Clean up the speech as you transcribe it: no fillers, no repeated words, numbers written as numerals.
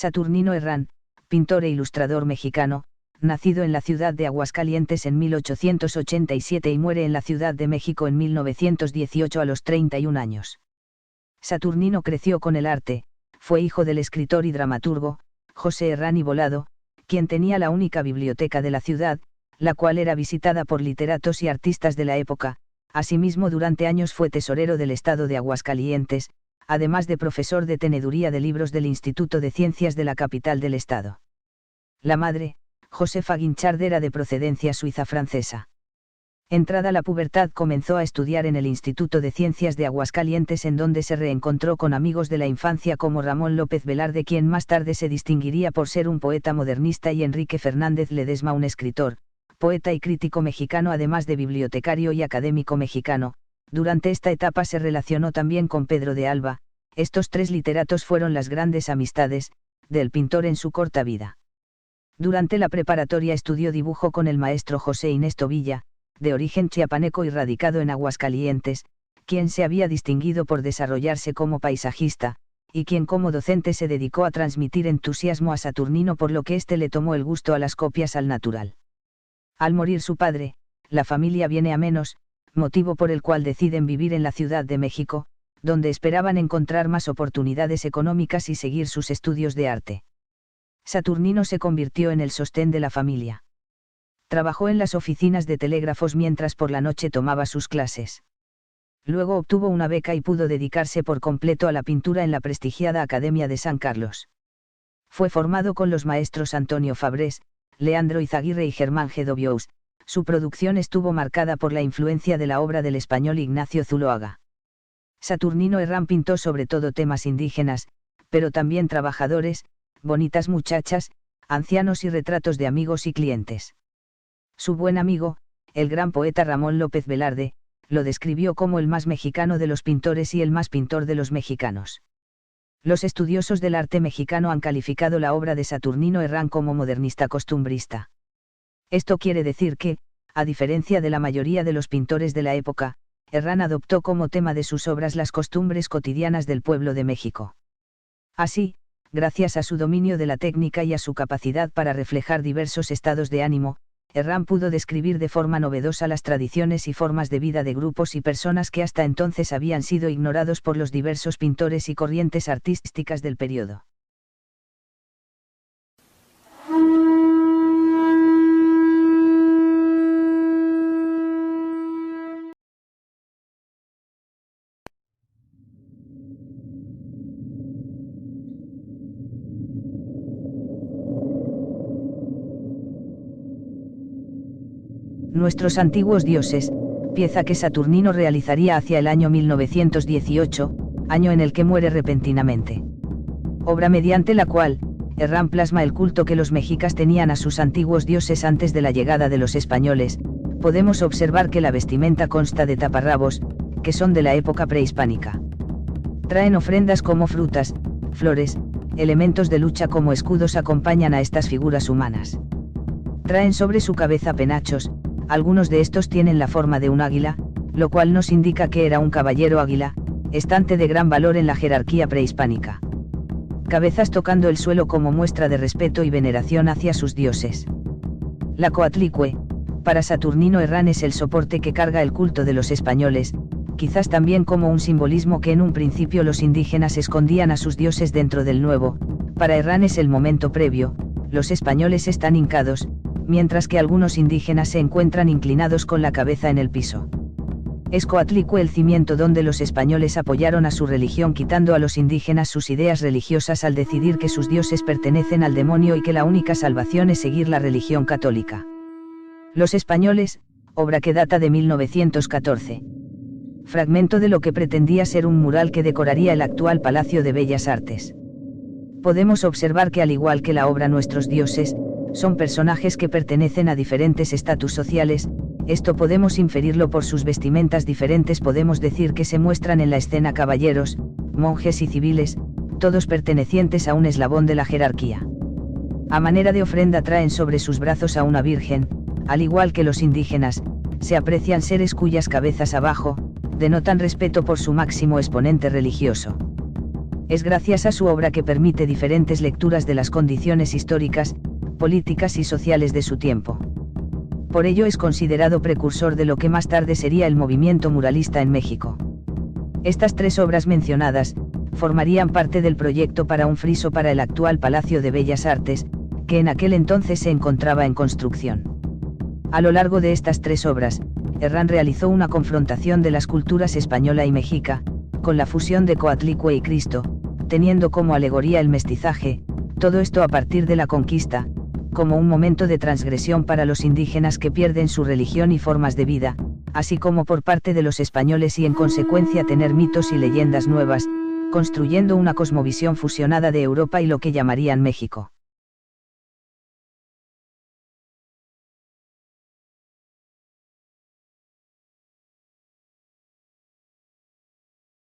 Saturnino Herrán, pintor e ilustrador mexicano, nacido en la ciudad de Aguascalientes en 1887 y muere en la Ciudad de México en 1918 a los 31 años. Saturnino creció con el arte, fue hijo del escritor y dramaturgo, José Herrán y Volado, quien tenía la única biblioteca de la ciudad, la cual era visitada por literatos y artistas de la época. Asimismo, durante años fue tesorero del estado de Aguascalientes, además de profesor de teneduría de libros del Instituto de Ciencias de la capital del estado. La madre, Josefa Guinchard, era de procedencia suiza-francesa. Entrada la pubertad, comenzó a estudiar en el Instituto de Ciencias de Aguascalientes, en donde se reencontró con amigos de la infancia como Ramón López Velarde, quien más tarde se distinguiría por ser un poeta modernista, y Enrique Fernández Ledesma, un escritor, poeta y crítico mexicano, además de bibliotecario y académico mexicano. Durante esta etapa se relacionó también con Pedro de Alba. Estos tres literatos fueron las grandes amistades del pintor en su corta vida. Durante la preparatoria estudió dibujo con el maestro José Inés Tobilla, de origen chiapaneco y radicado en Aguascalientes, quien se había distinguido por desarrollarse como paisajista, y quien como docente se dedicó a transmitir entusiasmo a Saturnino, por lo que éste le tomó el gusto a las copias al natural. Al morir su padre, la familia viene a menos, motivo por el cual deciden vivir en la Ciudad de México, donde esperaban encontrar más oportunidades económicas y seguir sus estudios de arte. Saturnino se convirtió en el sostén de la familia. Trabajó en las oficinas de telégrafos mientras por la noche tomaba sus clases. Luego obtuvo una beca y pudo dedicarse por completo a la pintura en la prestigiada Academia de San Carlos. Fue formado con los maestros Antonio Fabrés, Leandro Izaguirre y Germán Gedovious. Su producción estuvo marcada por la influencia de la obra del español Ignacio Zuloaga. Saturnino Herrán pintó sobre todo temas indígenas, pero también trabajadores, bonitas muchachas, ancianos y retratos de amigos y clientes. Su buen amigo, el gran poeta Ramón López Velarde, lo describió como el más mexicano de los pintores y el más pintor de los mexicanos. Los estudiosos del arte mexicano han calificado la obra de Saturnino Herrán como modernista costumbrista. Esto quiere decir que, a diferencia de la mayoría de los pintores de la época, Herrán adoptó como tema de sus obras las costumbres cotidianas del pueblo de México. Así, gracias a su dominio de la técnica y a su capacidad para reflejar diversos estados de ánimo, Herrán pudo describir de forma novedosa las tradiciones y formas de vida de grupos y personas que hasta entonces habían sido ignorados por los diversos pintores y corrientes artísticas del periodo. Nuestros antiguos dioses, pieza que Saturnino realizaría hacia el año 1918, año en el que muere repentinamente. Obra mediante la cual, Herrán plasma el culto que los mexicas tenían a sus antiguos dioses antes de la llegada de los españoles. Podemos observar que la vestimenta consta de taparrabos, que son de la época prehispánica. Traen ofrendas como frutas, flores, elementos de lucha como escudos acompañan a estas figuras humanas. Traen sobre su cabeza penachos. Algunos de estos tienen la forma de un águila, lo cual nos indica que era un caballero águila, estante de gran valor en la jerarquía prehispánica. Cabezas tocando el suelo como muestra de respeto y veneración hacia sus dioses. La coatlicue, para Saturnino Herrán, es el soporte que carga el culto de los españoles, quizás también como un simbolismo que en un principio los indígenas escondían a sus dioses dentro del nuevo. Para Herrán es el momento previo, los españoles están hincados, mientras que algunos indígenas se encuentran inclinados con la cabeza en el piso. Es coatlicue el cimiento donde los españoles apoyaron a su religión, quitando a los indígenas sus ideas religiosas al decidir que sus dioses pertenecen al demonio y que la única salvación es seguir la religión católica. Los españoles, obra que data de 1914. Fragmento de lo que pretendía ser un mural que decoraría el actual Palacio de Bellas Artes. Podemos observar que, al igual que la obra Nuestros dioses, son personajes que pertenecen a diferentes estatus sociales. Esto podemos inferirlo por sus vestimentas diferentes. Podemos decir que se muestran en la escena caballeros, monjes y civiles, todos pertenecientes a un eslabón de la jerarquía. A manera de ofrenda traen sobre sus brazos a una virgen. Al igual que los indígenas, se aprecian seres cuyas cabezas abajo denotan respeto por su máximo exponente religioso. Es gracias a su obra que permite diferentes lecturas de las condiciones históricas, políticas y sociales de su tiempo. Por ello es considerado precursor de lo que más tarde sería el movimiento muralista en México. Estas tres obras mencionadas, formarían parte del proyecto para un friso para el actual Palacio de Bellas Artes, que en aquel entonces se encontraba en construcción. A lo largo de estas tres obras, Herrán realizó una confrontación de las culturas española y mexica, con la fusión de Coatlicue y Cristo, teniendo como alegoría el mestizaje, todo esto a partir de la conquista, como un momento de transgresión para los indígenas que pierden su religión y formas de vida, así como por parte de los españoles y en consecuencia tener mitos y leyendas nuevas, construyendo una cosmovisión fusionada de Europa y lo que llamarían México.